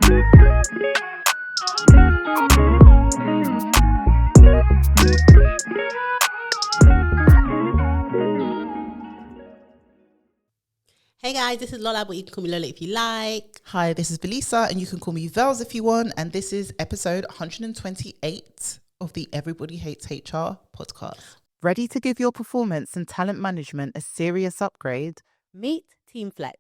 Hey guys, this is Lola, but you can call me Lola if you like. Hi, this is Velisa, and you can call me Vels if you want. And this is episode 128 of the Everybody Hates HR podcast. Ready to give your performance and talent management a serious upgrade? Meet TeamFlex,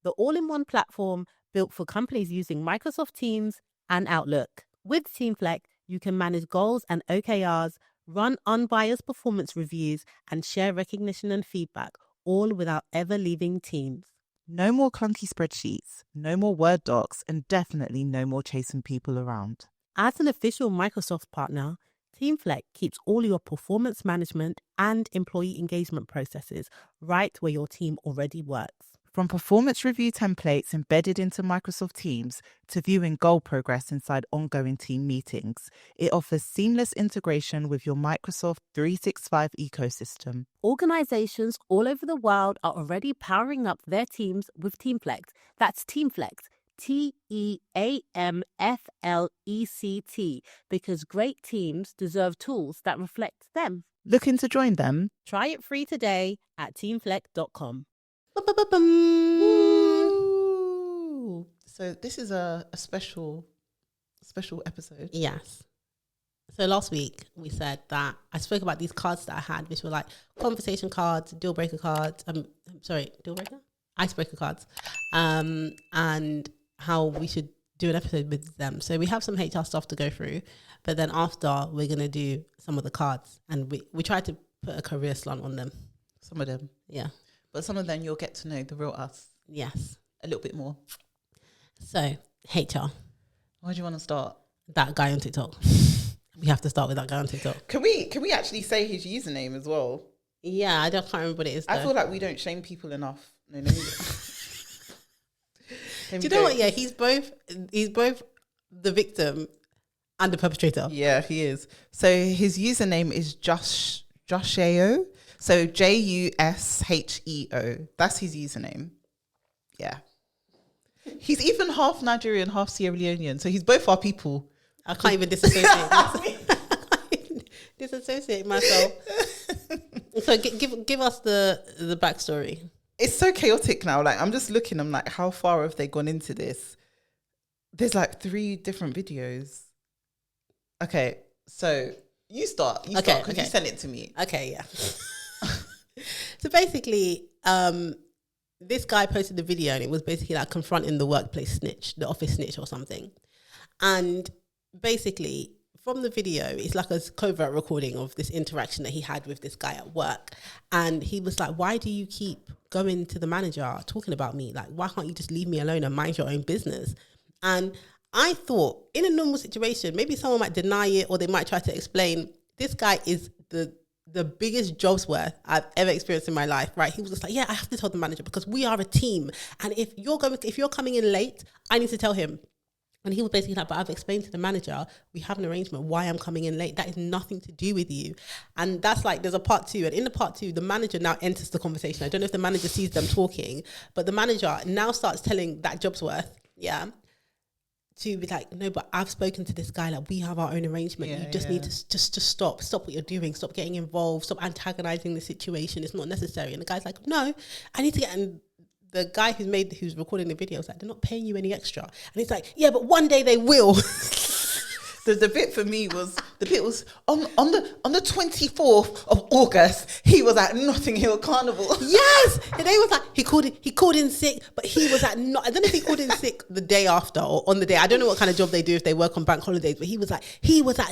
the all-in-one platform built for companies using Microsoft Teams and Outlook. With TeamFlex, you can manage goals and OKRs, run unbiased performance reviews, and share recognition and feedback, all without ever leaving Teams. No more clunky spreadsheets, no more Word docs, and definitely no more chasing people around. As an official Microsoft partner, TeamFlex keeps all your performance management and employee engagement processes right where your team already works. From performance review templates embedded into Microsoft Teams to viewing goal progress inside ongoing team meetings, it offers seamless integration with your Microsoft 365 ecosystem. Organizations all over the world are already powering up their teams with TeamFlex. That's TeamFlex, TeamFlect, because great teams deserve tools that reflect them. Looking to join them? Try it free today at teamflex.com. So this is a special episode. Yes. So last week we said that I spoke about these cards that I had, which were like conversation cards, deal breaker cards. Icebreaker cards, and how we should do an episode with them. So we have some HR stuff to go through, but then after we're gonna do some of the cards, and we try to put a career slant on them. Some of them, yeah. But some of them you'll get to know the real us. Yes. A little bit more. So, HR. Why do you want to start? That guy on TikTok. We have to start with that guy on TikTok. Can we actually say his username as well? Yeah, I can't remember what it is though. I feel like we don't shame people enough. No, do you know what? Yeah, he's both the victim and the perpetrator. Yeah, he is. So his username is Jusheo. So Jusheo. That's his username. Yeah. He's even half Nigerian, half Sierra Leonean. So he's both our people. I can't even disassociate myself. So give us the backstory. It's so chaotic now. Like, I'm just looking. I'm like, how far have they gone into this? There's like 3 different videos. Okay, so you start because you sent it to me. Okay, yeah. So basically, this guy posted the video, and it was basically like confronting the workplace snitch, the office snitch or something. And basically, from the video, it's like a covert recording of this interaction that he had with this guy at work. And he was like, why do you keep going to the manager talking about me? Like, why can't you just leave me alone and mind your own business? And I thought, in a normal situation, maybe someone might deny it, or they might try to explain. This guy is the biggest job's worth I've ever experienced in my life, right? He was just like, yeah, I have to tell the manager because we are a team. And if you're coming in late, I need to tell him. And he was basically like, but I've explained to the manager, we have an arrangement why I'm coming in late. That is nothing to do with you. And that's like, there's a part 2. And in the part 2, the manager now enters the conversation. I don't know if the manager sees them talking, but the manager now starts telling that job's worth, yeah, to be like, no, but I've spoken to this guy, like, we have our own arrangement. You just need to just stop what you're doing. Stop getting involved. Stop antagonizing the situation. It's not necessary. And the guy's like, no, I need to get... And the guy who's recording the video was like, they're not paying you any extra. And he's like, yeah, but one day they will. The bit for me was on the 24th of August, he was at Notting Hill Carnival. Yes, and they was like, he called in sick, but he was at I don't know if he called in sick the day after or on the day. I don't know what kind of job they do if they work on bank holidays, but he was at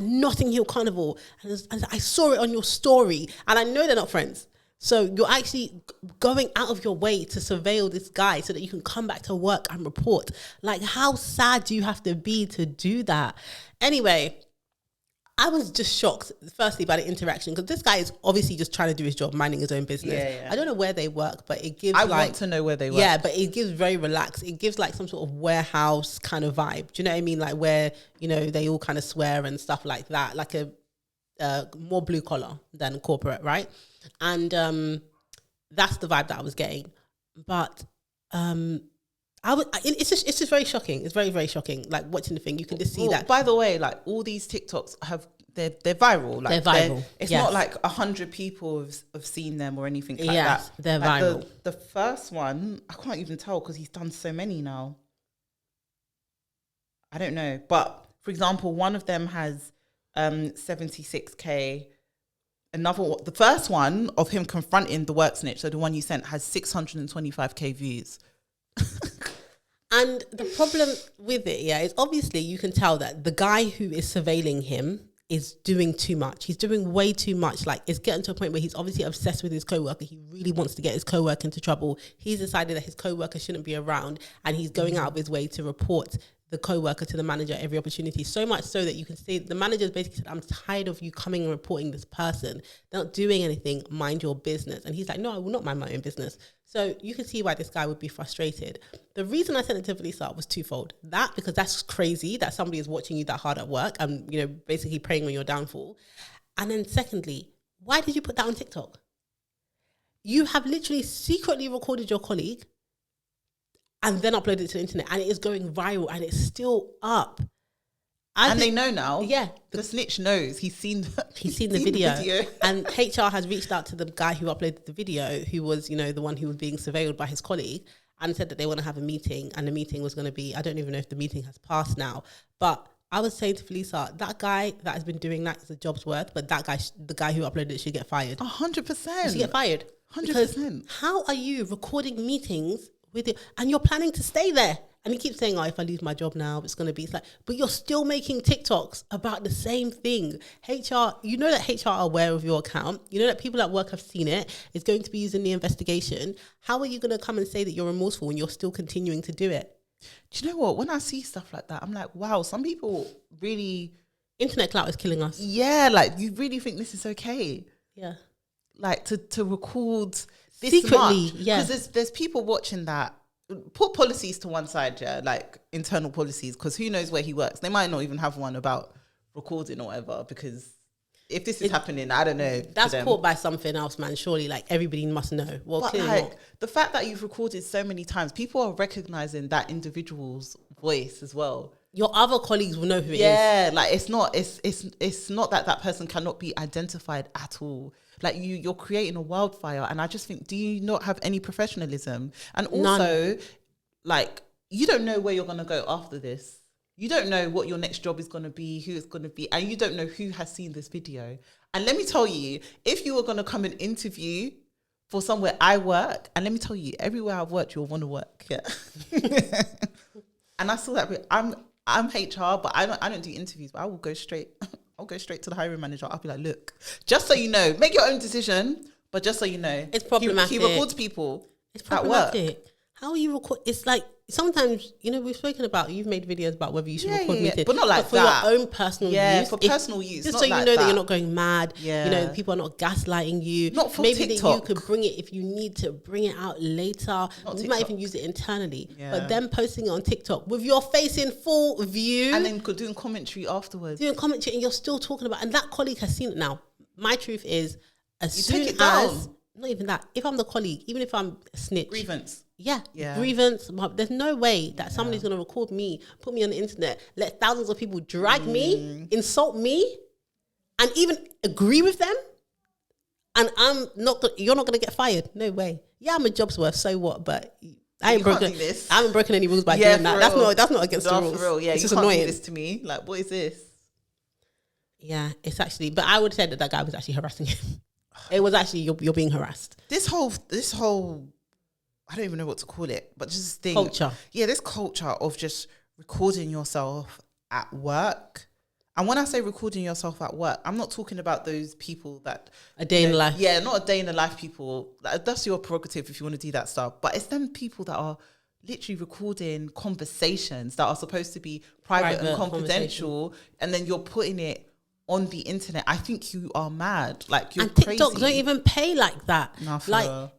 Notting Hill Carnival, and I saw it on your story, and I know they're not friends. So you're actually going out of your way to surveil this guy so that you can come back to work and report. Like, how sad do you have to be to do that? Anyway, I was just shocked, firstly, by the interaction, because this guy is obviously just trying to do his job, minding his own business. Yeah. I don't know where they work, but it gives I want to know where they work. Yeah, but it gives very relaxed. It gives like some sort of warehouse kind of vibe. Do you know what I mean? Like where, they all kind of swear and stuff like that. Like a more blue collar than corporate, right? And that's the vibe that I was getting. But I It's just very shocking. It's very, very shocking. Like watching the thing, you can just see that. By the way, like all these TikToks they're viral. Like they're viral. It's not like 100 people have seen them or anything like that. They're like viral. The first one, I can't even tell because he's done so many now. I don't know, but for example, one of them has 76k. The first one of him confronting the work snitch, so the one you sent, has 625k views. And the problem with it, is obviously you can tell that the guy who is surveilling him is doing too much. He's doing way too much. Like, it's getting to a point where he's obviously obsessed with his co-worker. He really wants to get his co-worker into trouble. He's decided that his co-worker shouldn't be around, and he's going out of his way to report the co-worker to the manager every opportunity. So much so that you can see the manager basically said, I'm tired of you coming and reporting this person. They're not doing anything. Mind your business. And he's like, no, I will not mind my own business. So you can see why this guy would be frustrated. The reason I sent it to Velisa was twofold. That, because that's crazy that somebody is watching you that hard at work and, basically preying on your downfall. And then secondly, why did you put that on TikTok? You have literally secretly recorded your colleague and then uploaded it to the internet, and it is going viral, and it's still up. They know now. Yeah. The snitch knows. He's seen the video. And HR has reached out to the guy who uploaded the video, who was, the one who was being surveilled by his colleague, and said that they want to have a meeting, and the meeting was going to be, I don't even know if the meeting has passed now, but I was saying to Velisa, that guy that has been doing that is a job's worth, but that guy, the guy who uploaded it, should get fired. 100%. He should get fired. 100%. Because how are you recording meetings with it, and you're planning to stay there? And he keeps saying, if I lose my job now, it's going to be... It's like, but you're still making TikToks about the same thing. HR, you know that HR are aware of your account. You know that people at work have seen it. It's going to be used in the investigation. How are you going to come and say that you're remorseful when you're still continuing to do it? Do you know what? When I see stuff like that, I'm like, wow, some people really... Internet clout is killing us. Yeah, like, you really think this is okay? Yeah. Like, to record this secretly, much. Because there's people watching that. Put policies to one side, like internal policies, because who knows where he works. They might not even have one about recording or whatever, because if this is happening, I don't know. That's caught by something else, man. Surely, like, everybody must know. Well, but clearly like, not. The fact that you've recorded so many times, people are recognizing that individual's voice as well. Your other colleagues will know who it is. Yeah, like it's not that person cannot be identified at all. Like you're creating a wildfire, and I just think, do you not have any professionalism? And also, none. Like, you don't know where you're gonna go after this. You don't know what your next job is gonna be, who it's gonna be, and you don't know who has seen this video. And let me tell you, if you were gonna come and interview for somewhere I work, and let me tell you, everywhere I've worked, you'll want to work. Yeah. And I saw that. I'm HR, but I don't do interviews. But I will go straight. I'll go straight to the hiring manager. I'll be like, look, just so you know, make your own decision, but just so you know, it's problematic. He records people. It's problematic. At work. How are you record? It's like sometimes, we've spoken about, you've made videos about whether you should record meetings, but not like for that. your own personal use. Yeah, for personal use. Just so you know that you're not going mad. Yeah. People are not gaslighting you. Not for Maybe TikTok. that you could bring it if you need to bring it out later. You might even use it internally. Yeah. But then posting it on TikTok with your face in full view. And then doing commentary afterwards. Doing commentary, and you're still talking about, and that colleague has seen it now. My truth is, as you soon take it down. as, not even that, if I'm the colleague, even if I'm a snitch. Grievance. Yeah, grievance. There's no way that somebody's going to record me, put me on the internet, let thousands of people drag me, insult me, and even agree with them. And you're not going to get fired. No way. Yeah, I'm a job's worth. So what? But I haven't broken any rules by doing that. That's not against the rules. For real. Yeah, it's you just can't annoying. do this to me. Like, what is this? Yeah, it's actually. But I would say that guy was actually harassing him. It was actually you're being harassed. This whole. I don't even know what to call it, but just this thing. Culture. Yeah, this culture of just recording yourself at work. And when I say recording yourself at work, I'm not talking about those people that... A day in life. Yeah, not a day in the life people. That's your prerogative if you want to do that stuff. But it's them people that are literally recording conversations that are supposed to be private and confidential. And then you're putting it on the internet. I think you are mad. Like, you're crazy. And TikTok don't even pay like that. No, like,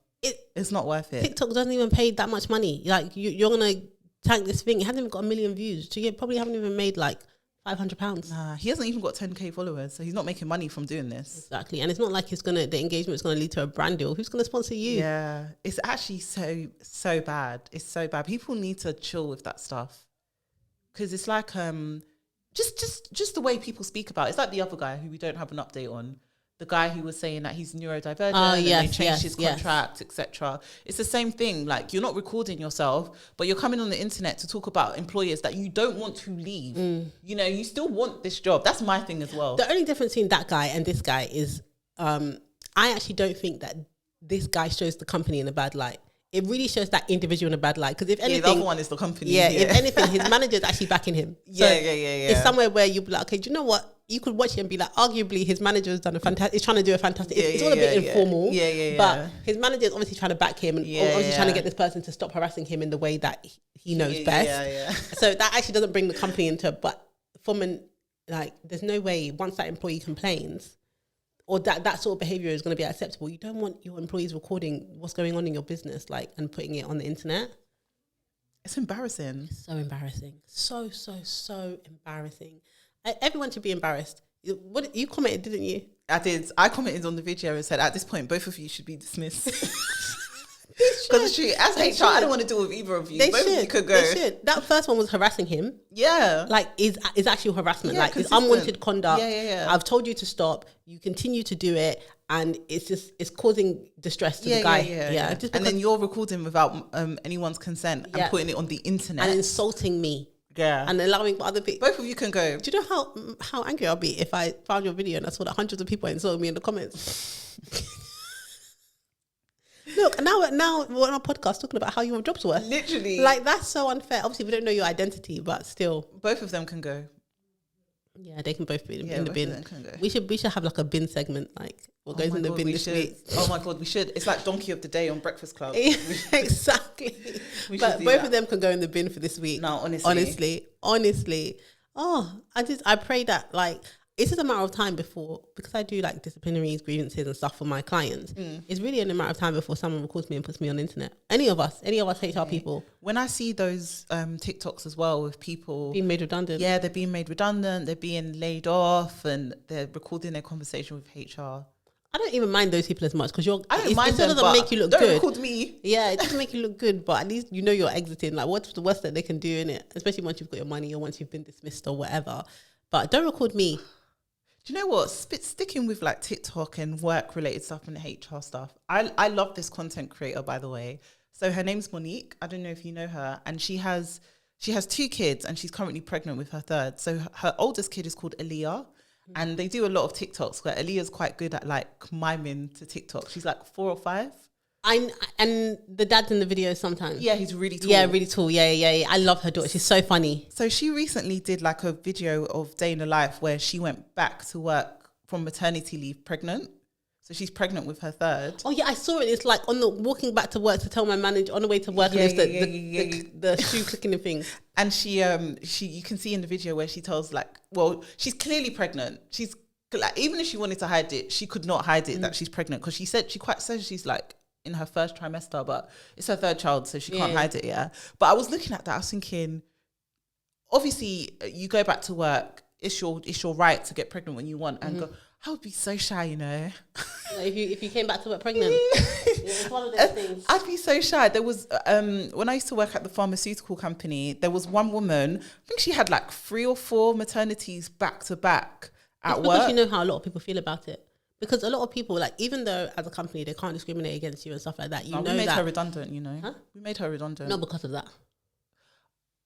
it's not worth it. TikTok doesn't even pay that much money. Like, you're going to tank this thing. It hasn't even got 1 million views. So you probably haven't even made like £500. Nah, he hasn't even got 10k followers, so he's not making money from doing this. Exactly. And it's not like the engagement is going to lead to a brand deal. Who's going to sponsor you? Yeah, it's actually so bad. It's so bad. People need to chill with that stuff, because it's like just the way people speak about it. It's like the other guy who we don't have an update on. The guy who was saying that he's neurodivergent and they changed his contract, etc. It's the same thing. Like, you're not recording yourself, but you're coming on the internet to talk about employers that you don't want to leave. You know, you still want this job. That's my thing as well. The only difference between that guy and this guy is I actually don't think that this guy shows the company in a bad light. It really shows that individual in a bad light. Because if anything, the other one is the company. Yeah, if anything, his manager is actually backing him. So it's somewhere where you'll be like, okay, do you know what? You could watch it and be like, arguably, his manager has done a fantastic. He's trying to do a fantastic. It's all a bit informal. But his manager is obviously trying to back him and obviously trying to get this person to stop harassing him in the way that he knows best. So that actually doesn't bring the company into. But there's no way once that employee complains, or that sort of behavior is going to be acceptable. You don't want your employees recording what's going on in your business, and putting it on the internet. It's embarrassing. It's so embarrassing. So embarrassing. Everyone should be embarrassed. What you commented, didn't you? I did. I commented on the video and said, at this point, both of you should be dismissed. Because it's true. As HR, I don't want to deal with either of you. Both of you could go. They should. That first one was harassing him. Yeah. Is actual harassment. It's unwanted conduct. Yeah. I've told you to stop. You continue to do it. And it's causing distress to the guy. Yeah. And then you're recording without anyone's consent and putting it on the internet. And insulting me. Yeah. And allowing other people. Both of you can go. Do you know how angry I'll be if I found your video and I saw that hundreds of people insulted me in the comments? Look, now we're on a podcast talking about how your job's worth. Literally. That's so unfair. Obviously, we don't know your identity, but still. Both of them can go. Yeah, they can both be in the bin. Go. We should have a bin segment, what goes in the bin this week. Oh my God, we should. It's like Donkey of the Day on Breakfast Club. Exactly. But both of them can go in the bin for this week. No, honestly. Oh, I pray that it's just a matter of time before, because I do disciplinaries, grievances and stuff for my clients. It's really a matter of time before someone records me and puts me on the internet. Any of us HR people. When I see those TikToks as well with people being made redundant. Yeah, they're being made redundant. They're being laid off and they're recording their conversation with HR. I don't even mind those people as much because I don't mind them, doesn't make you look don't good. Record me. Yeah, it doesn't make you look good, but at least you know you're exiting. What's the worst that they can do in it? Especially once you've got your money or once you've been dismissed or whatever. But don't record me. Do you know what? Sticking with TikTok and work related stuff and HR stuff. I love this content creator, by the way. So her name's Monique. I don't know if you know her, and she has 2 kids and she's currently pregnant with her third. So her oldest kid is called Aaliyah. And they do a lot of TikToks where Aaliyah's quite good at miming to TikTok. She's 4 or 5. And the dad's in the video sometimes. Yeah, he's really tall. Yeah, really tall. Yeah. I love her daughter. She's so funny. So she recently did a video of day in the life where she went back to work from maternity leave pregnant. So she's pregnant with her third. Oh yeah, I saw it. It's on the walking back to work to tell my manager on the way to work. Yeah, the shoe clicking the thing. And she you can see in the video where she tells she's clearly pregnant. She's even if she wanted to hide it, she could not hide it that she's pregnant, because she said she's in her first trimester, but it's her third child, so she can't hide it. Yeah. But I was looking at that, I was thinking, obviously you go back to work. It's your right to get pregnant when you want and go. I would be so shy, if you came back to work pregnant. It's one of those things. I'd be so shy. There was when I used to work at the pharmaceutical company, there was one woman, I think she had 3 or 4 maternities back to back at work. Because you know how a lot of people feel about it. Because a lot of people, even though as a company they can't discriminate against you and stuff like that, we made her redundant, Huh? We made her redundant. Not because of that.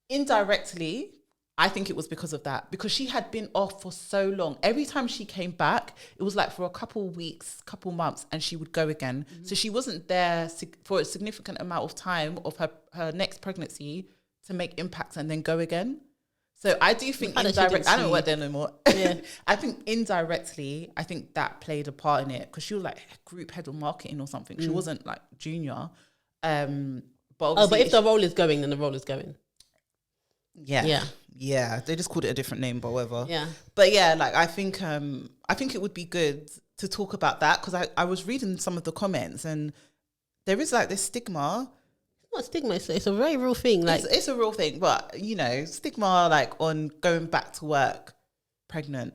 Indirectly, I think it was because of that, because she had been off for so long. Every time she came back, it was for a couple weeks, couple months, and she would go again. Mm-hmm. So she wasn't there for a significant amount of time of her next pregnancy to make impact and then go again. So I do think indirectly, I don't work there no more. Yeah. I think indirectly, I think that played a part in it, because she was group head of marketing or something. She wasn't junior. But if the role is going, then the role is going. Yeah. They just called it a different name, but whatever. Yeah. But yeah, I think it would be good to talk about that, because I was reading some of the comments and there is this stigma not stigma. It's a very real thing. Like it's a real thing, but you know, stigma like on going back to work pregnant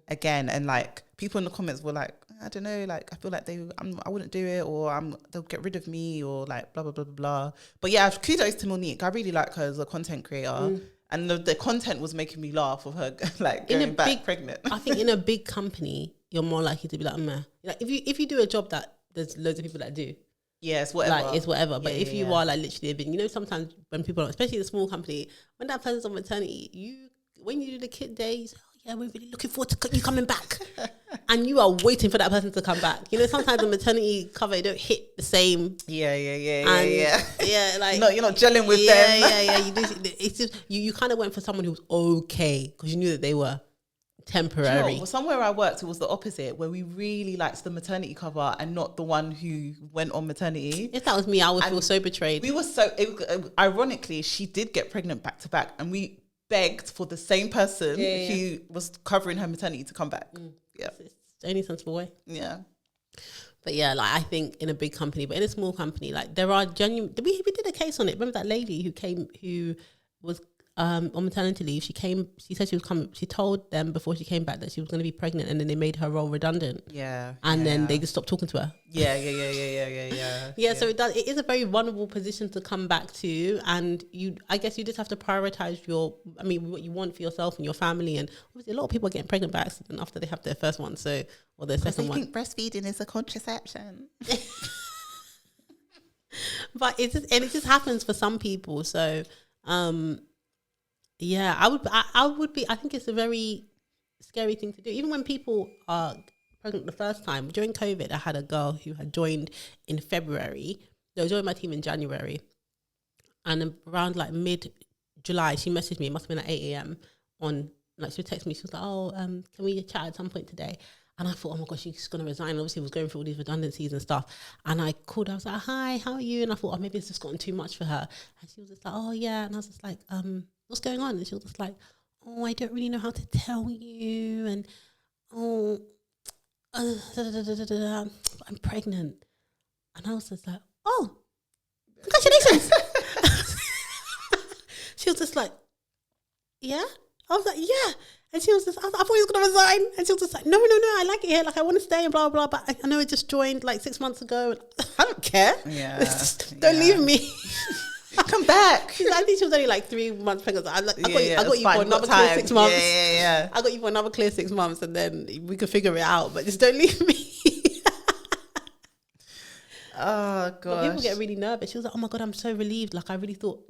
again, and like people in the comments were like, I don't know, like I feel like I wouldn't do it, or they'll get rid of me, or like blah blah blah blah blah. But yeah, kudos to Monique. I really like her as a content creator, and the content was making me laugh of her like going back pregnant. I think in a big company, you're more likely to be like, meh. Like if you do a job that there's loads of people that do. Yeah, it's whatever. Like, it's whatever. But if you are like literally a bit, you know, sometimes when people, especially in a small company, when that person's on maternity, when you do the kid day, you say, oh yeah, we're really looking forward to you coming back. And you are waiting for that person to come back. You know, sometimes the maternity cover, don't hit the same. Yeah. Yeah, like. No, you're not gelling with them. Yeah. You do, it's just, you kind of went for someone who was okay because you knew that they were temporary. Well, somewhere I worked, it was the opposite, where we really liked the maternity cover and not the one who went on maternity. If that was me, I would feel so betrayed. We were ironically, she did get pregnant back to back, and we begged for the same person who was covering her maternity to come back. Yeah, it's the only sensible way. Yeah. But yeah, like I think in a big company, but in a small company, like there are genuine. We did a case on it. Remember that lady who was on maternity leave? She said she was coming. She told them before she came back that she was going to be pregnant, and then they made her role redundant. Yeah. And then they just stopped talking to her. Yeah. Yeah. So it is a very vulnerable position to come back to, and I guess you just have to prioritize what you want for yourself and your family. And obviously, a lot of people are getting pregnant by accident after they have their first one, or their second one. I think breastfeeding is a contraception. But it just happens for some people. So, yeah, I would be. I think it's a very scary thing to do. Even when people are pregnant the first time. During COVID, I had a girl who had joined in February. They joined my team in January, and around like mid-July, she messaged me. It must have been at 8 a.m. on like she would text me. She was like, "Oh, can we chat at some point today?" And I thought, oh my gosh, she's going to resign. And obviously, was going through all these redundancies and stuff. And I called her. I was like, "Hi, how are you?" And I thought, oh, maybe it's just gotten too much for her. And she was just like, "Oh yeah." And I was just like, "What's going on?" And she was just like, "Oh, I don't really know how to tell you." And I'm pregnant. And I was just like, "Oh, congratulations." She was just like, "Yeah?" I was like, "Yeah." And she was just, I thought he was going to resign. And she was just like, no, I like it here. Like, I want to stay and blah, blah, blah. But I know I just joined like 6 months ago. And I don't care. Yeah. Don't leave me. Come back. I think she was only like 3 months pregnant. I got you for another clear 6 months. Yeah. I got you for another clear 6 months, and then we could figure it out. But just don't leave me. Oh, gosh. But people get really nervous. She was like, "Oh my God, I'm so relieved." Like, I really thought,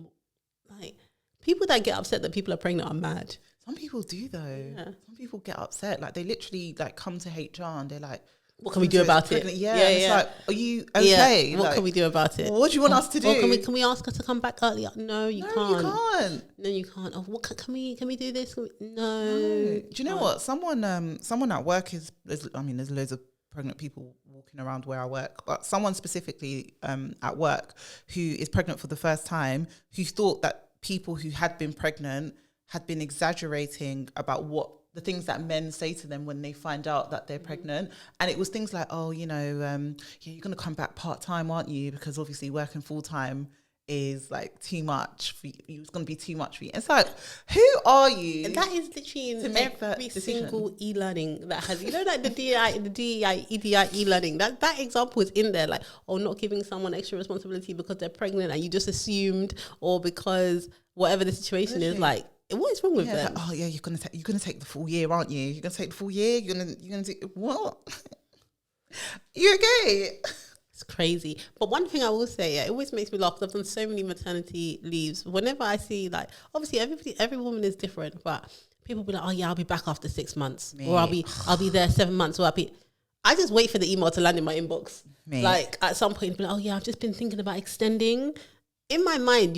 like, people that get upset that people are pregnant are mad. Some people do though. Yeah. Some people get upset. Like, they literally like come to HR and they're like, "What can we do about it?" Yeah. It's like, are you okay? Yeah. What can we do about it? What do you want us to do? Can we ask her to come back earlier? No, you can't. No, you can't. Oh, what can we do this? No. Do you know what? Someone at work there's loads of pregnant people walking around where I work, but someone specifically at work who is pregnant for the first time, who thought that people who had been pregnant had been exaggerating about what the things that men say to them when they find out that they're pregnant. And it was things like, "Oh, you're going to come back part-time, aren't you? Because obviously working full-time is like too much for you. It's going to be too much for you." It's like, who are you? And that is literally in every single e-learning that has, like the DEI, EDI e-learning. That example is in there, like, oh, not giving someone extra responsibility because they're pregnant and you just assumed, or because whatever the situation is, like, what is wrong with them? Like, "Oh yeah, you're gonna take the full year, aren't you? You're gonna take the full year. You're gonna do what? You okay?" It's crazy. But one thing I will say, it always makes me laugh because I've done so many maternity leaves. Whenever I see, like, obviously every woman is different, but people be like, "Oh yeah, I'll be back after 6 months, or I'll be there 7 months, or I just wait for the email to land in my inbox. Like, at some point, be like, "Oh yeah, I've just been thinking about extending." In my mind,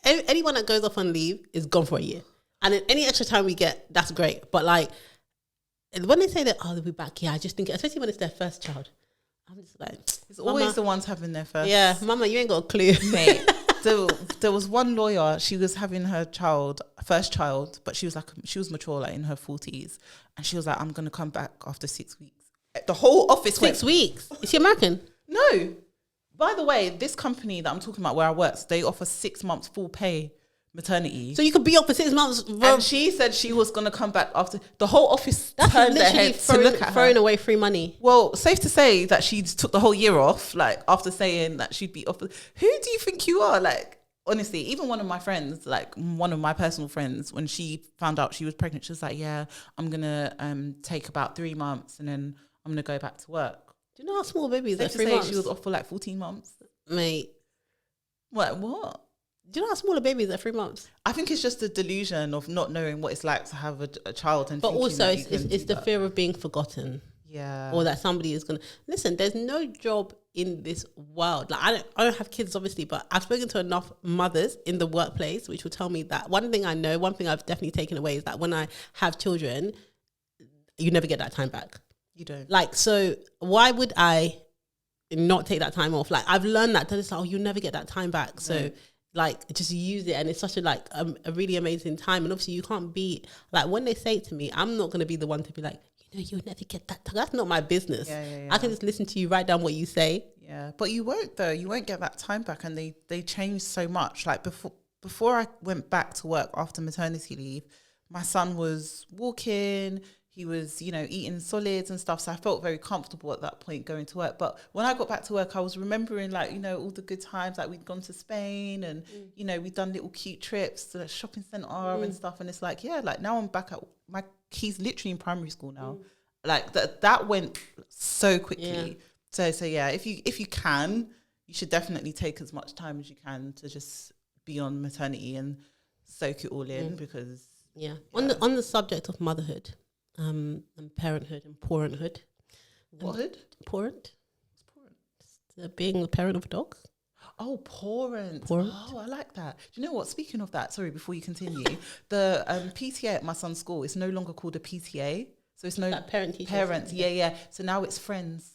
anyone that goes off on leave is gone for a year, and then any extra time we get, that's great. But like, when they say that, "Oh, they'll be back," I just think, especially when it's their first child, I'm just like, it's always the ones having their first. Yeah, Mama, you ain't got a clue, mate. There was one lawyer. She was having her first child, but she was mature, like in her 40s, and she was like, "I'm gonna come back after 6 weeks." The whole office 6 weeks. Is she American? No. By the way, this company that I'm talking about where I work, they offer 6 months full pay maternity. So you could be off for 6 months. And she said she was going to come back after. The whole office turned their head to look at her. Throwing away free money. Well, safe to say that she took the whole year off, like, after saying that she'd be off. Who do you think you are? Like, honestly, even one of my friends, like one of my personal friends, when she found out she was pregnant, she was like, yeah, I'm going to take about 3 months and then I'm going to go back to work. Do you know how small babies are? Safe to say she was off for like 14 months. Mate. What? Do you know how small a baby is at 3 months? I think it's just the delusion of not knowing what it's like to have a child. But also, it's the fear of being forgotten. Yeah. Or that somebody is going to... Listen, there's no job in this world. Like, I don't have kids, obviously, but I've spoken to enough mothers in the workplace which will tell me that one thing I've definitely taken away is that when I have children, you never get that time back. You don't. Like, so why would I not take that time off? Like, I've learned that it's like, you'll never get that time back. So... like, just use it, and it's such a really amazing time. And obviously you can't be like, when they say it to me, I'm not going to be the one to be like, you'll never get that time. That's not my business. I can just listen to you, write down what you say. But you won't though. You won't get that time back. And they changed so much. Like, before I went back to work after maternity leave, my son was walking, he was, eating solids and stuff. So I felt very comfortable at that point going to work. But when I got back to work, I was remembering, all the good times. Like, we'd gone to Spain and, we'd done little cute trips to the shopping centre and stuff. And it's like, now I'm back at he's literally in primary school now. Like, that went so quickly. So yeah, if you can, you should definitely take as much time as you can to just be on maternity and soak it all in because... Yeah. On the subject of motherhood... and parenthood and parenthood. What hood? Parent. Being the parent of a dog. Oh, parent. Parent. Oh, I like that. Do you know what? Speaking of that, sorry, before you continue, the PTA at my son's school is no longer called a PTA. So it's no like parents. Yeah. So now it's friends,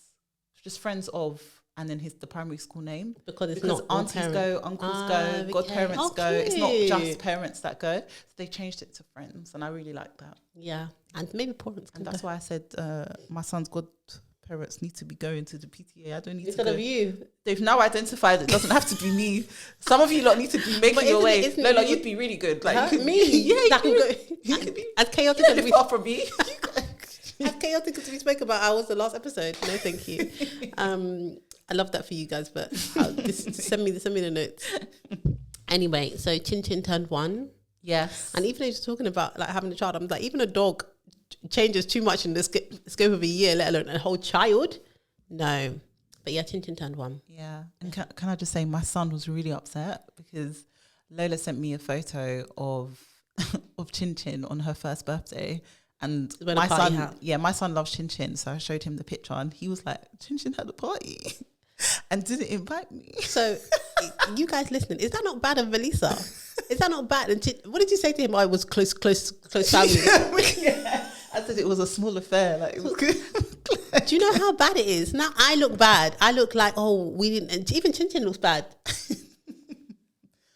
just friends of, and then the primary school name. Because not aunties go, uncles go, godparents go. It's not just parents that go. So they changed it to friends, and I really like that. Yeah, and maybe parents. And that's why I said my son's godparents need to be going to the PTA. I don't need instead to go. of you. They've now identified it doesn't have to be me. Some of you lot need to be making your way. Lola, you'd be really good. Like, you could, me? Yeah, you could be as chaotic as we far from me. As chaotic as we spoke about ours the last episode. No, thank you. I love that for you guys, but just send me the notes. Anyway, so Chin Chin turned 1. Yes. And even though you're talking about like having a child, I'm like, even a dog changes too much in the scope of a year, let alone a whole child. No. But yeah, Chin Chin turned 1. Yeah. And can I just say, my son was really upset because Lola sent me a photo of Chin Chin on her first birthday. And my son loves Chin Chin. So I showed him the picture and he was like, Chin Chin had a party and didn't invite me. So you guys listening, is that not bad of Velisa? Is that not bad? And what did you say to him? I was close family. Yeah. I said it was a small affair. Like, it was good. Do you know how bad it is? Now I look bad. I look like, we didn't. And even Chin Chin looks bad.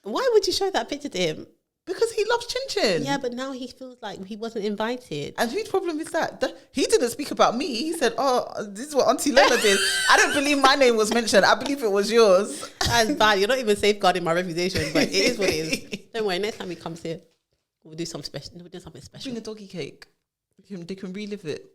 Why would you show that picture to him? Because he loves Chin Chin. Yeah, but now he feels like he wasn't invited. And whose problem is that? He didn't speak about me. He said, this is what Auntie Lola did. I don't believe my name was mentioned. I believe it was yours. That's bad. You're not even safeguarding my reputation, but it is what it is. Don't worry, next time he comes here, we'll do something special. Bring a doggy cake. They can relive it.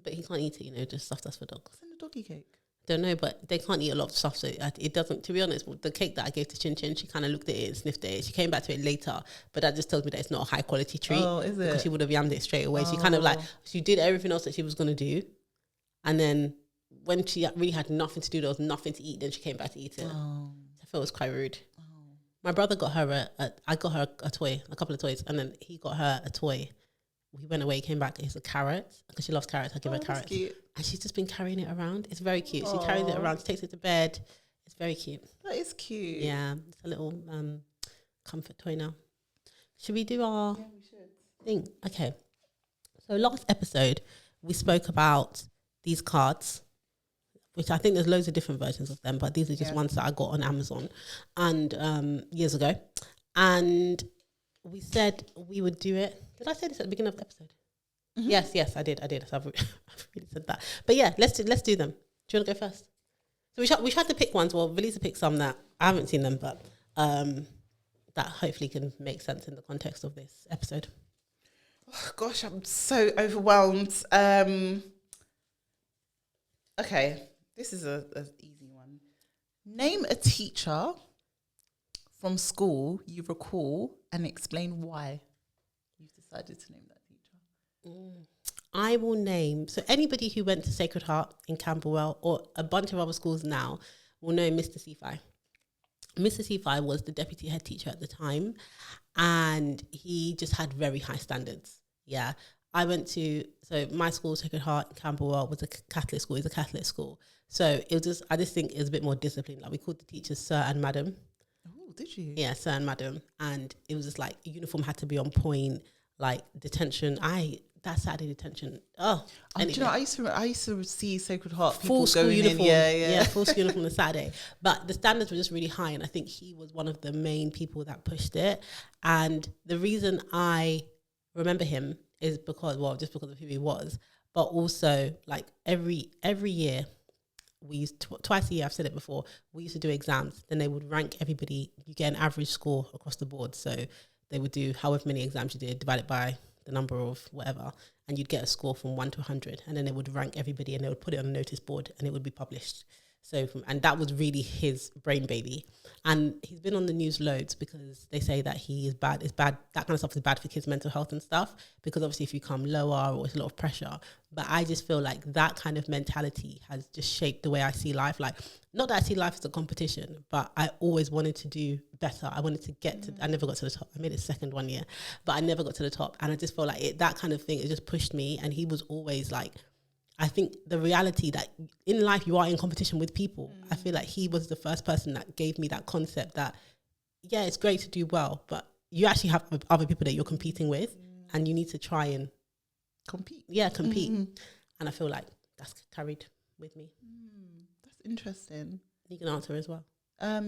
But he can't eat it, just stuff that's for dogs. Send a doggy cake. Don't know, but they can't eat a lot of stuff, so it doesn't. To be honest, the cake that I gave to Chin Chin, she kind of looked at it and sniffed it. She came back to it later, but that just tells me that it's not a high quality treat. Oh, is it? Because she would have yammed it straight away. She kind of she did everything else that she was going to do, and then when she really had nothing to do, there was nothing to eat, then she came back to eat it. I felt it was quite rude. My brother got her I got her a toy, a couple of toys, and then he got her a toy. He went away, came back, it's a carrot, because she loves carrots. I give her carrots. And she's just been carrying it around. It's very cute. She carries it around, she takes it to bed. It's very cute. That is cute. Yeah, it's a little comfort toy now. Should we do our thing? Okay. So last episode, we spoke about these cards, which I think there's loads of different versions of them, but these are just ones that I got on Amazon and years ago. And we said we would do it. Did I say this at the beginning of the episode? Mm-hmm. Yes, I did. So I've really said that. But yeah, let's do them. Do you want to go first? So we tried to pick ones. Well, Velisa picked some that I haven't seen them, but that hopefully can make sense in the context of this episode. Oh, gosh, I'm so overwhelmed. Okay, this is a easy one. Name a teacher from school you recall and explain why you've decided to name that teacher. I will name, so anybody who went to Sacred Heart in Camberwell or a bunch of other schools now will know Mr. Cefi. Mr. Cefi was the deputy head teacher at the time, and he just had very high standards. Yeah. I went to, so my school, Sacred Heart in Camberwell, was a Catholic school. It's a Catholic school. So it was just, I just think it was a bit more disciplined. Like we called the teachers Sir and Madam. Oh, did you? Yeah, Sir and Madam. And it was just like, uniform had to be on point, like detention. That Saturday detention. Anyway. Do you know, I used to see Sacred Heart people Full school going uniform. in. Yeah. Full school uniform on Saturday. But the standards were just really high. And I think he was one of the main people that pushed it. And the reason I remember him is because of who he was, but also like every year we used twice a year, I've said it before, we used to do exams. Then they would rank everybody. You get an average score across the board. So they would do however many exams you did, divided by the number of whatever, and you'd get a score from 1 to 100. And then they would rank everybody and they would put it on a notice board and it would be published. So, and that was really his brain baby. And he's been on the news loads because they say that he is bad. It's bad. That kind of stuff is bad for kids' mental health and stuff, because obviously if you come lower or it's a lot of pressure. But I just feel like that kind of mentality has just shaped the way I see life. Like, not that I see life as a competition, but I always wanted to do better. I wanted to get to, I never got to the top. I made it second one year, but I never got to the top. And I just feel like that kind of thing, it just pushed me. And he was always like, I think the reality that in life you are in competition with people. I feel like he was the first person that gave me that concept that, yeah, it's great to do well, but you actually have other people that you're competing with and you need to try and compete. Yeah, compete. And I feel like that's carried with me. That's interesting. You can answer as well.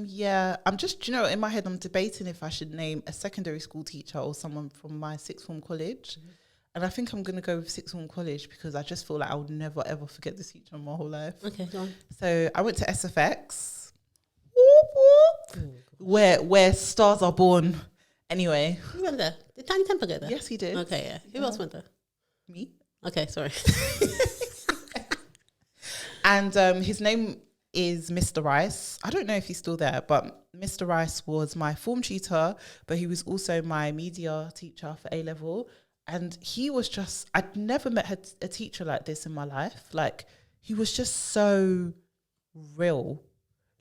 Yeah, I'm just, in my head, I'm debating if I should name a secondary school teacher or someone from my sixth form college. And I think I'm going to go with sixth form college because I just feel like I would never, ever forget this teacher in my whole life. Okay, go on. So I went to SFX, whoop, whoop, where stars are born. Anyway. Who went there? Did Tiny Temper go there? Yes, he did. Okay, yeah. Who else went there? Me. Okay, sorry. And his name is Mr. Rice. I don't know if he's still there, but Mr. Rice was my form tutor, but he was also my media teacher for A-level. And he was just, I'd never met a teacher like this in my life. Like, he was just so real.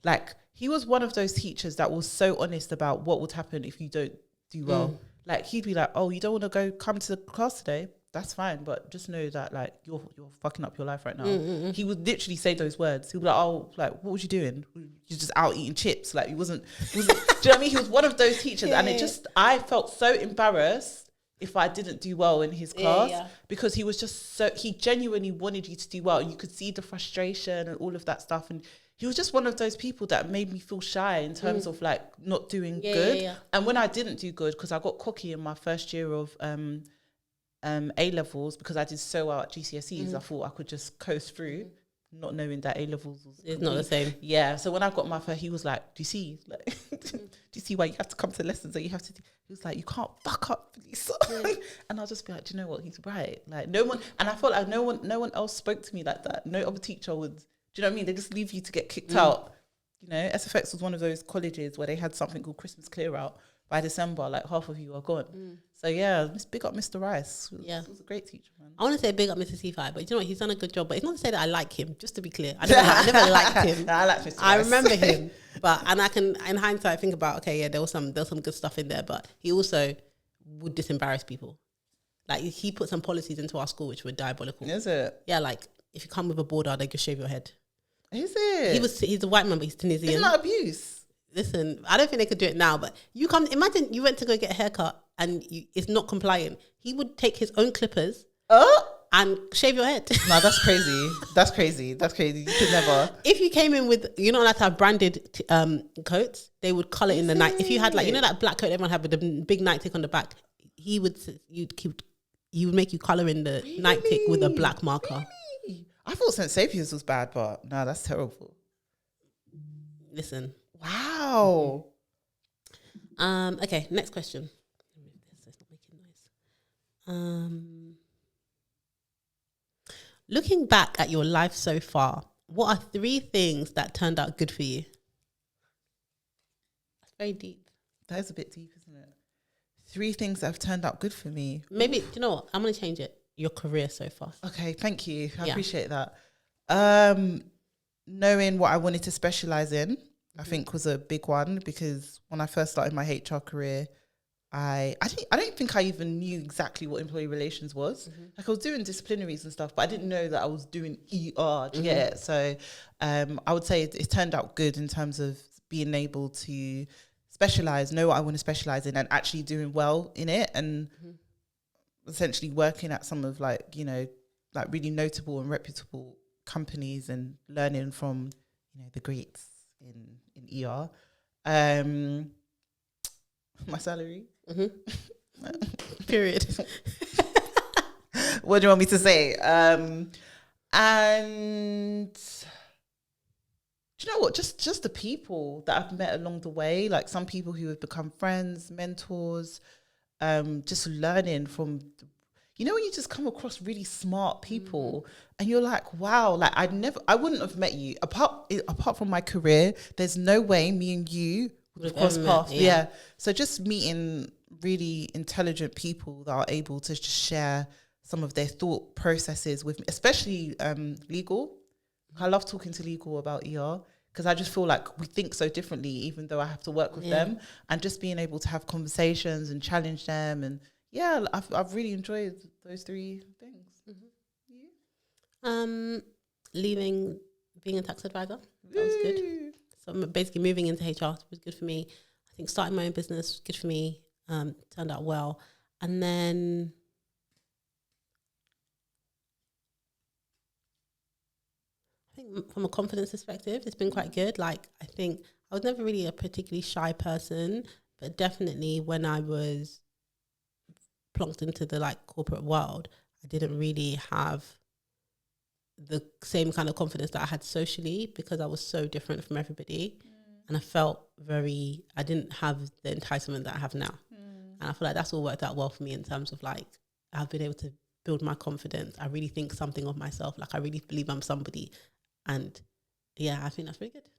Like, he was one of those teachers that was so honest about what would happen if you don't do well. Like, he'd be like, oh, you don't want to come to the class today? That's fine, but just know that, like, you're fucking up your life right now. He would literally say those words. He'd be like, oh, like, what was you doing? You're just out eating chips. Like, he wasn't do you know what I mean? He was one of those teachers. And I felt so embarrassed if I didn't do well in his class, because he was just he genuinely wanted you to do well. You could see the frustration and all of that stuff. And he was just one of those people that made me feel shy in terms of like not doing good. And when I didn't do good, because I got cocky in my first year of A-levels, because I did so well at GCSEs, I thought I could just coast through, not knowing that A-levels was it's not the same. Yeah. So when I got my first, he was like, do you see? Like, do you see why you have to come to lessons that you have to do? He was like, you can't fuck up, Velisa. And I'll just be like, do you know what? He's right. Like, no one, and I felt like no one else spoke to me like that. No other teacher would, do you know what I mean? They just leave you to get kicked out. You know, SFX was one of those colleges where they had something called Christmas clear out. By December, like half of you are gone. So yeah, big up Mr. Rice. He was a great teacher, man. I want to say big up Mr. Cefi, but you know what? He's done a good job. But it's not to say that I like him, just to be clear. I never liked him. I like Mr. Rice. I remember him, and I can, in hindsight, think about, okay, yeah, there was some good stuff in there, but he also would disembarrass people. Like, he put some policies into our school which were diabolical. Is it? Yeah, like, if you come with a border, they just shave your head. Is it? He's a white man, but he's Tunisian. Isn't that abuse? Listen, I don't think they could do it now, but imagine you went to go get a haircut and it's not compliant. He would take his own clippers and shave your head. No, that's crazy. That's crazy. You could never. If you came in with, like to have branded coats, they would colour in the night. If you had like, that black coat everyone had with the big night tick on the back, he would make you colour in the night tick with a black marker. Really? I thought St. Saviour's was bad, but no, that's terrible. Listen. Wow. Okay, next question. It's not making noise. Looking back at your life so far, what are 3 things that turned out good for you? That's very deep. That is a bit deep, isn't it? 3 things that have turned out good for me. Maybe, do you know what? I'm going to change it. Your career so far. Okay, thank you. I appreciate that. Knowing what I wanted to specialize in, I think was a big one, because when I first started my HR career, I don't think I even knew exactly what employee relations was. Like, I was doing disciplinaries and stuff, but I didn't know that I was doing ER. Do you get it? So I would say it turned out good in terms of being able to specialize, know what I want to specialize in, and actually doing well in it, and essentially working at some of like really notable and reputable companies and learning from the greats in ER. My salary. Period. What do you want me to say? And do you know what? Just the people that I've met along the way, like some people who have become friends, mentors, just learning from, when you just come across really smart people and you're like, wow, like I wouldn't have met you apart from my career. There's no way me and you would have crossed paths. Yeah. So just meeting really intelligent people that are able to just share some of their thought processes with me, especially legal. I love talking to legal about ER, because I just feel like we think so differently, even though I have to work with them, and just being able to have conversations and challenge them. And I've really enjoyed those 3 things. Leaving, being a tax advisor, that was good. So basically moving into HR was good for me. I think starting my own business was good for me. Turned out well. And then I think from a confidence perspective, it's been quite good. Like, I think I was never really a particularly shy person, but definitely when I was plonked into the like corporate world, I didn't really have the same kind of confidence that I had socially, because I was so different from everybody. And I felt I didn't have the enticement that I have now. And I feel like that's all worked out well for me in terms of like, I've been able to build my confidence. I really think something of myself. Like, I really believe I'm somebody. And yeah, I think that's really good.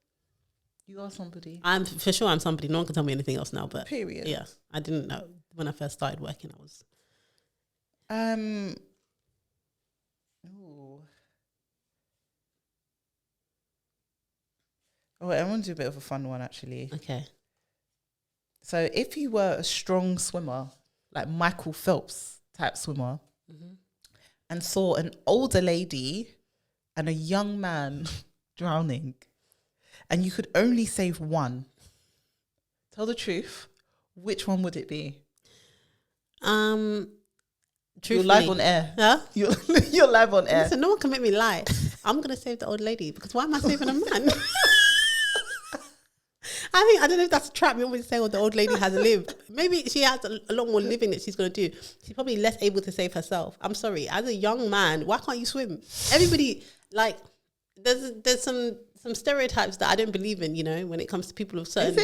You are somebody. I'm somebody. No one can tell me anything else now, but period. Yeah, I didn't know when I first started working. I was I want to do a bit of a fun one, actually. Okay. So if you were a strong swimmer, like Michael Phelps type swimmer, and saw an older lady and a young man drowning, and you could only save one, tell the truth, which one would it be? You're live on air. Huh? You're live on air. Listen, no one can make me lie. I'm going to save the old lady, because why am I saving a man? I don't know if that's a trap. You always say, the old lady has lived. Maybe she has a lot more living that she's going to do. She's probably less able to save herself. I'm sorry. As a young man, why can't you swim? Everybody, like, there's some stereotypes that I don't believe in, when it comes to people of certain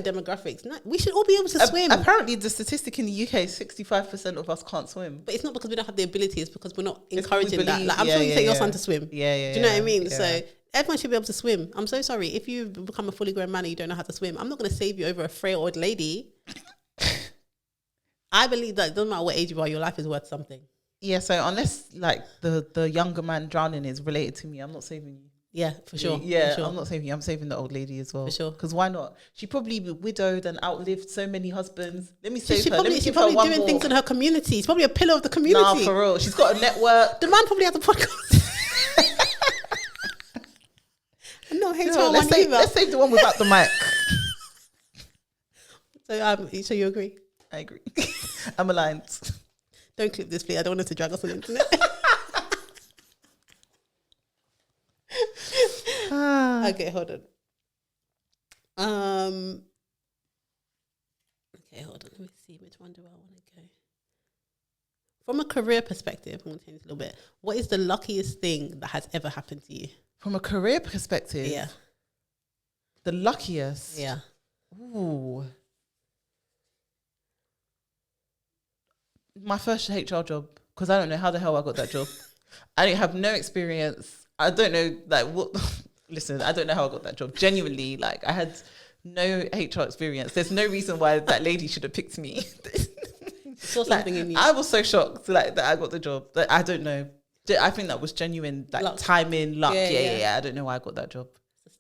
demographics. No, we should all be able to swim. Apparently, the statistic in the UK is 65% of us can't swim. But it's not because we don't have the ability. It's because we're not encouraging that. Like, I'm sure you take your son to swim. Yeah. Do you know what I mean? Yeah. So everyone should be able to swim. I'm so sorry. If you become a fully grown man and you don't know how to swim, I'm not going to save you over a frail old lady. I believe that it doesn't matter what age you are, your life is worth something. Yeah, so unless like the younger man drowning is related to me, I'm not saving you. Yeah, for sure. Yeah, for sure. I'm not saving you. I'm saving the old lady as well. For sure. Because why not? She probably widowed and outlived so many husbands. Let me save her. She's probably doing things in her community. She's probably a pillar of the community. Nah, for real. She's got a network. The man probably has a podcast. No, let's save the one without the mic. So you agree? I agree. I'm aligned. Don't clip this, please. I don't want it to drag us on the internet. Okay, hold on. Okay, hold on. Let me see. Which one do I want to go? From a career perspective, I'm going to change this a little bit. What is the luckiest thing that has ever happened to you? From a career perspective? Yeah. The luckiest. Yeah. Ooh. My first HR job, because I don't know how the hell I got that job. I didn't have no experience. I don't know, like, what. Listen, I don't know how I got that job. Genuinely, like, I had no HR experience. There's no reason why that lady should have picked me. Saw something in you. I was so shocked, like, that I got the job. Like, I don't know. I think that was genuine, like, Luck. timing, luck. Yeah. I don't know why I got that job.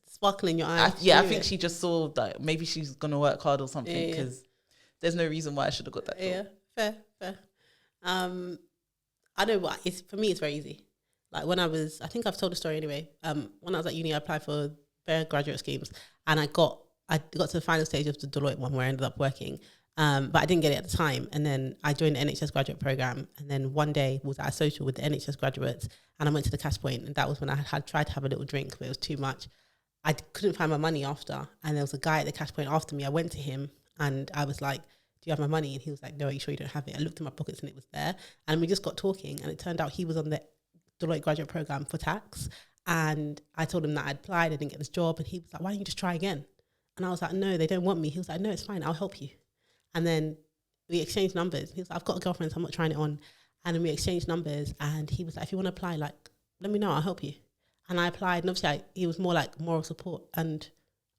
Sparkle in your eyes. I think she just saw that maybe she's gonna work hard or something, because there's no reason why I should have got that job. Yeah, fair. I know what it's for me. It's very easy. Like when I think I've told the story anyway. When I was at uni, I applied for various graduate schemes, and I got to the final stage of the Deloitte one where I ended up working. But I didn't get it at the time, and then I joined the NHS graduate program, and then one day was at a social with the NHS graduates, and I went to the cash point, and that was when I had tried to have a little drink, but it was too much. I couldn't find my money after, and there was a guy at the cash point after me. I went to him and I was like, "Do you have my money?" And he was like, "No, are you sure you don't have it?" I looked in my pockets and it was there, and we just got talking, and it turned out he was on the Deloitte graduate program for tax, and I told him that I applied, I didn't get this job, and he was like, "Why don't you just try again?" And I was like, "No, they don't want me." He was like, "No, it's fine, I'll help you." And then we exchanged numbers. He was like, "I've got a girlfriend, so I'm not trying it on." And then we exchanged numbers, and he was like, "If you want to apply, like, let me know, I'll help you." And I applied, and obviously he was more like moral support, and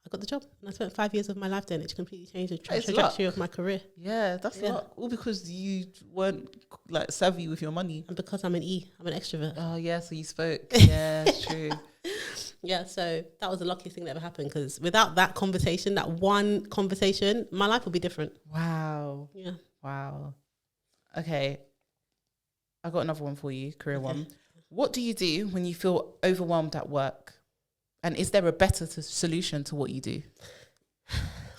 I got the job. And I spent 5 years of my life doing it, which completely changed the trajectory of my career. Yeah, that's luck. All because you weren't like savvy with your money. And because I'm an extrovert. Oh yeah, so you spoke. Yeah, true. Yeah, so that was the luckiest thing that ever happened, because without that conversation, that one conversation, my life would be different. Wow. Yeah. Wow. Okay. I got another one for you, career one. What do you do when you feel overwhelmed at work? And is there a better solution to what you do?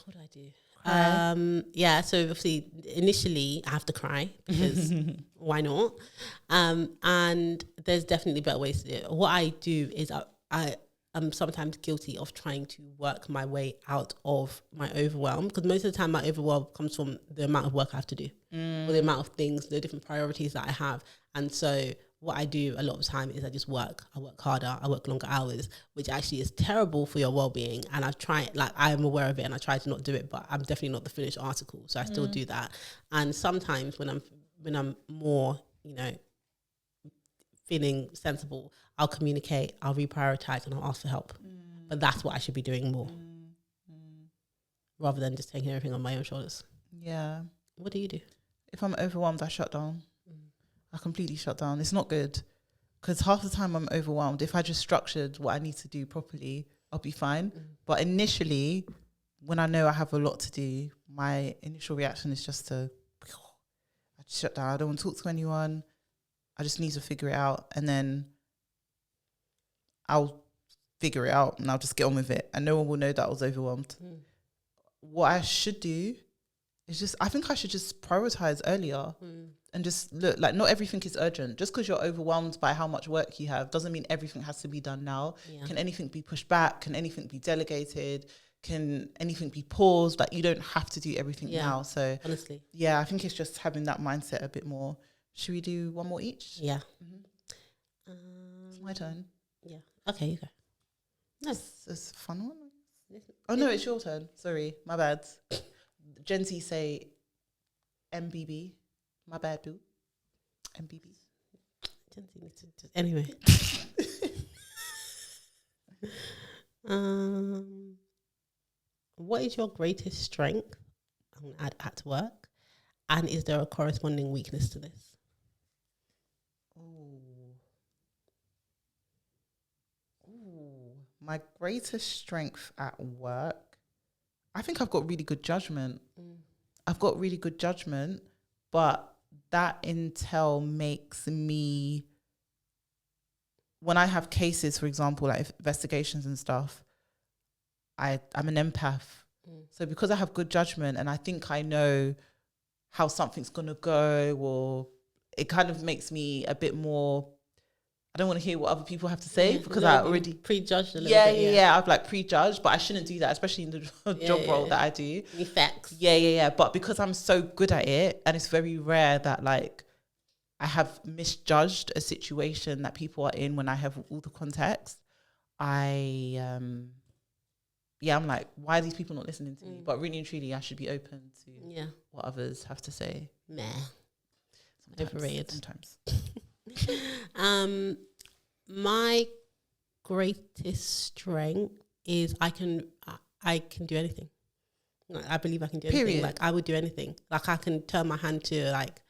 What do I do? Yeah, so obviously initially I have to cry, because why not? And there's definitely better ways to do it. What I do is I'm sometimes guilty of trying to work my way out of my overwhelm, because most of the time my overwhelm comes from the amount of work I have to do, or the amount of things, the different priorities that I have. And so what I do a lot of the time is I work harder, I work longer hours, which actually is terrible for your well-being. And I've tried, like, I'm aware of it, and I try to not do it, but I'm definitely not the finished article. So I still do that. And sometimes when I'm more, feeling sensible, I'll communicate, I'll reprioritize, and I'll ask for help. But that's what I should be doing more, rather than just taking everything on my own shoulders. Yeah. What do you do? If I'm overwhelmed, I shut down. I completely shut down. It's not good, because half the time I'm overwhelmed. If I just structured what I need to do properly, I'll be fine. But initially, when I know I have a lot to do, my initial reaction is just to shut down. I don't want to talk to anyone. I just need to figure it out, and then I'll figure it out, and I'll just get on with it, and no one will know that I was overwhelmed. What I should do is I think I should just prioritize earlier. And just look, like, not everything is urgent. Just because you're overwhelmed by how much work you have doesn't mean everything has to be done now. Can anything be pushed back? Can anything be delegated? Can anything be paused? Like, you don't have to do everything now. So honestly, I think it's just having that mindset a bit more. Should we do one more each? Yeah. It's my turn. Yeah. Okay, you go. No. It's a fun one. Oh no, it's your turn. Sorry, my bad. Gen Z say MBB. My bad, boo. MBB. Anyway. What is your greatest strength at work? And is there a corresponding weakness to this? My greatest strength at work, I think I've got really good judgment. But that intel makes me, when I have cases, for example, like investigations and stuff, I'm an empath. So because I have good judgment and I think I know how something's going to go, or it kind of makes me a bit more, I don't want to hear what other people have to say, because I already prejudged a little bit. Yeah, I've like prejudged, but I shouldn't do that, especially in the job role that I do. Facts. Yeah. But because I'm so good at it, and it's very rare that like I have misjudged a situation that people are in when I have all the context, I yeah, I'm like, why are these people not listening to me? But really and truly, I should be open to what others have to say. Nah. Sometimes, Overrated. Sometimes. My greatest strength is I can do anything. Like, I believe I can do anything. Period. Like, I would do anything. Like, I can turn my hand to, like,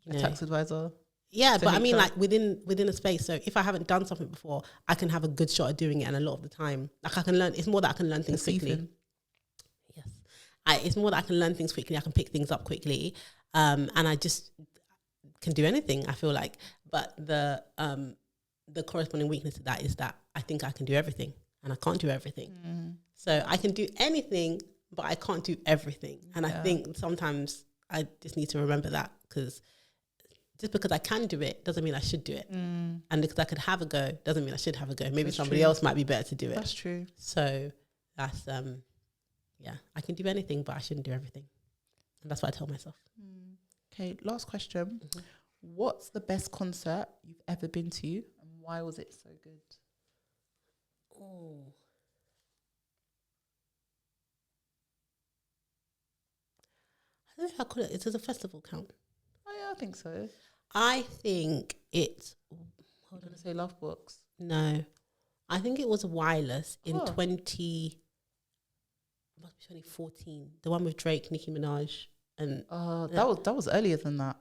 you know, a tax advisor. Yeah, but HR. I mean, like, within a space. So if I haven't done something before, I can have a good shot at doing it. And a lot of the time, like, I can learn. It's more that I can learn things quickly. Yes, it's more that I can learn things quickly. I can pick things up quickly, and I just can do anything. I feel like, but the corresponding weakness to that is that I think I can do everything, and I can't do everything. So I can do anything, but I can't do everything. And I think sometimes I just need to remember that, because just because I can do it doesn't mean I should do it. And because I could have a go doesn't mean I should have a go. Maybe somebody else might be better to do it. That's true. So that's, I can do anything, but I shouldn't do everything. And that's what I tell myself. Okay, last question. What's the best concert you've ever been to, and why was it so good? Oh. I don't know if I call it. Does a festival count? Oh yeah, I think so. I think it's. I'm gonna say Love Books. No, I think it was Wireless in 2014. The one with Drake, Nicki Minaj, and that was earlier than that.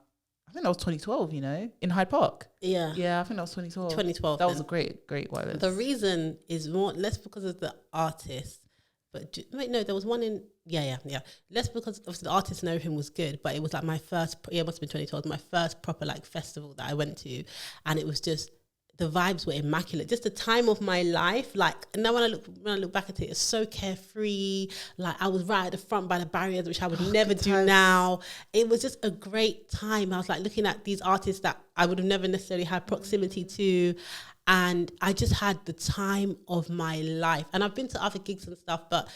I think that was 2012. You know, in Hyde Park. Yeah, I think that was 2012. 2012. That was a great Wireless. The reason is less because of the artist, but there was one in less because of the artist and everything was good, but it was like my first. It must have been 2012. My first proper like festival that I went to, and it was just. The vibes were immaculate. Just the time of my life. Like, and now when I look back at it, it's so carefree. Like, I was right at the front by the barriers, which I would never do now. It was just a great time. I was like looking at these artists that I would have never necessarily had proximity to. And I just had the time of my life. And I've been to other gigs and stuff, but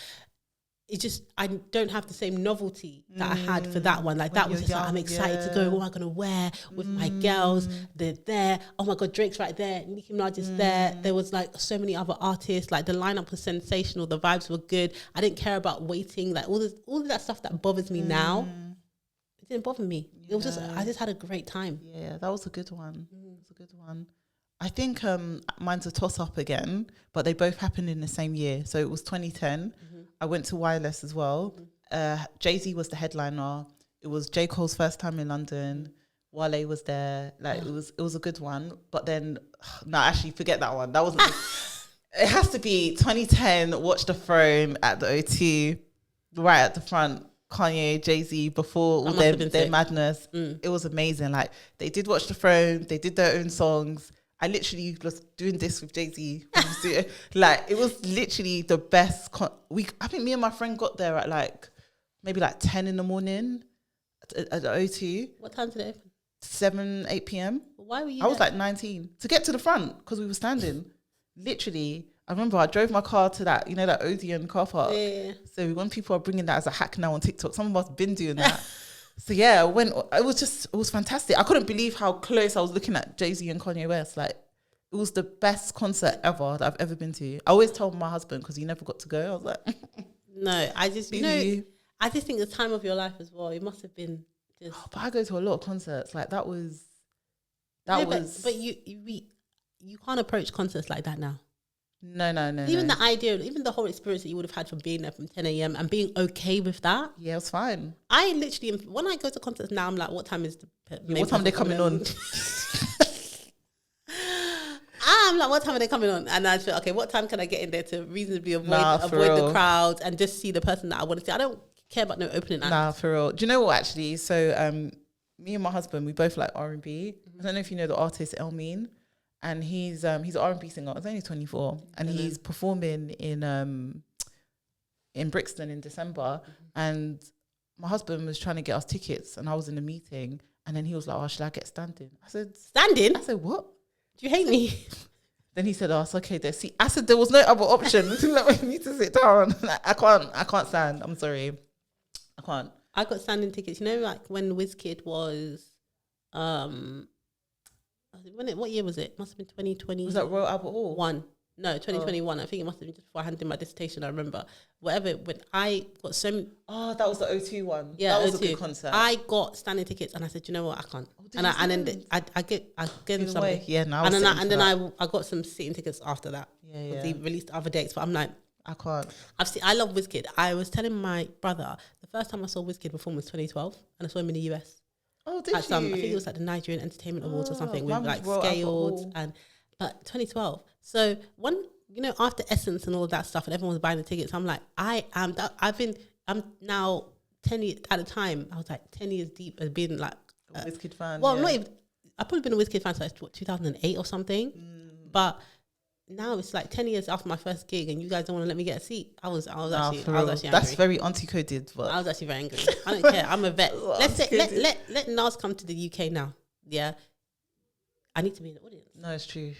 it's just, I don't have the same novelty that I had for that one. Like, that was just young, like, I'm excited to go. What am I going to wear with my girls? They're there. Oh my God, Drake's right there. Nicki Minaj is there. There was like so many other artists. Like, the lineup was sensational. The vibes were good. I didn't care about waiting. Like, all of that stuff that bothers me now, it didn't bother me. It was just, I just had a great time. Yeah, that was a good one. It was a good one. I think mine's a toss-up again, but they both happened in the same year. So it was 2010. I went to Wireless as well. Jay-Z was the headliner. It was J. Cole's first time in London. Wale was there. Like, it was a good one. But then, no, actually, forget that one. That wasn't. It has to be 2010. Watch the Throne at the O2, right at the front. Kanye, Jay-Z, before all their madness. It was amazing. Like, they did Watch the Throne. They did their own songs. I literally was doing this with Jay-Z. Like, it was literally the best. I think me and my friend got there at like maybe like 10 in the morning at the O2. What time did it open? 7, 8 p.m. Why were you I was like 19 to get to the front because we were standing. Literally, I remember I drove my car to that, you know, that Odeon car park. Yeah. So when people are bringing that as a hack now on TikTok, some of us been doing that. So yeah, when it was fantastic. I couldn't believe how close I was looking at Jay-Z and Kanye West. Like, it was the best concert ever that I've ever been to. I always told my husband because he never got to go. I was like, no, I just I just think the time of your life as well. It must have been just. But I go to a lot of concerts. Like, that was. But you can't approach concerts like that now. No. Even the idea, even the whole experience that you would have had from being there from 10 a.m. and being okay with that. Yeah, it's fine. I literally, when I go to concerts now, I'm like, what time is what time are they coming on? I'm like, what time are they coming on? And I feel, okay, what time can I get in there to reasonably avoid the crowd and just see the person that I want to see? I don't care about no opening act. Nah, for real. Do you know what, actually? So me and my husband, we both like R&B. I don't know if you know the artist Elmine. And he's an R&B singer. He's only 24, and he's performing in Brixton in December. And my husband was trying to get us tickets, and I was in a meeting, and then he was like, "Oh, should I get standing?" I said, "Standing?" I said, "What? Do you hate me?" Then he said, "Oh, it's okay. There's seat." I said, "There was no other option. Like, we need to sit down. Like, I can't stand. I'm sorry, I can't." I got standing tickets. You know, like when WizKid was, what year was it? Must have been 2020. Was that Royal Albert Hall? No, 2021. I think it must have been just before I handed in my dissertation. I remember. Whatever. When I got so... Oh, that was the O2 one. Yeah, that was O2. a good concert. I got standing tickets and I said, you know what, I can't. And then I gave them something. Yeah, now and then I got some seating tickets after that. Yeah. They released other dates, but I'm like, I can't. I love WizKid. I was telling my brother the first time I saw WizKid perform was 2012, and I saw him in the US. Oh, did you? I think it was like the Nigerian Entertainment Awards or something with like scales but 2012. So after Essence and all of that stuff, and everyone was buying the tickets, I'm like, I'm now 10 years at a time. I was like 10 years deep as being like a WizKid fan. Well, not even. I've probably been a WizKid fan since 2008 or something, but. Now it's like 10 years after my first gig and you guys don't want to let me get a seat. I was actually angry. That's very auntie-coded, but I was actually very angry. I don't care. I'm a vet. Let Nas come to the UK now. Yeah. I need to be in the audience. No, it's true.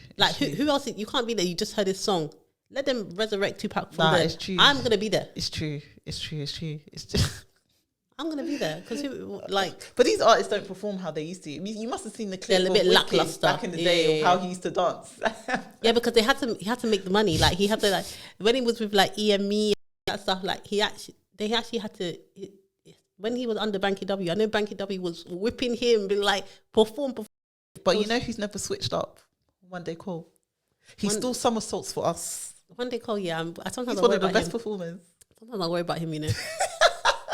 Who else? You can't be there. You just heard his song. Let them resurrect Tupac from there. It's true. I'm going to be there. It's true. It's just... I'm going to be there because But these artists don't perform how they used to. I mean, you must have seen the clip a bit lackluster back in the day of how he used to dance. Yeah, because he had to make the money. Like he had to when he was with like EME and that stuff. Like they actually had to. When he was under Banky W, I know Banky W was whipping him, being like perform. But you know who's never switched up? One Day Cole. He still somersaults for us. One Day Cole, yeah. Sometimes he's one of the best performers. Sometimes I worry about him,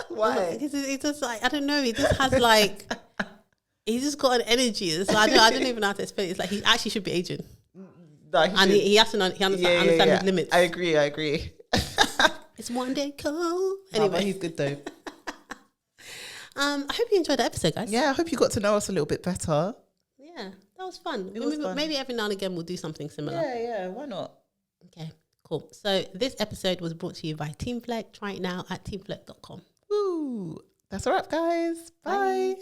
Why? It's just like, I don't know. He just has like, he's just got an energy. It's like, I don't even know how to explain it. It's like he actually should be aging. No, he has to understand his limits. I agree. It's One Day Cole. Anyway, but he's good though. I hope you enjoyed the episode, guys. Yeah, I hope you got to know us a little bit better. Yeah, that was fun. It was fun. Maybe every now and again we'll do something similar. Yeah, why not? Okay, cool. So this episode was brought to you by Team Fleck. Try it now at teamfleck.com. Woo! That's a wrap, guys. Bye.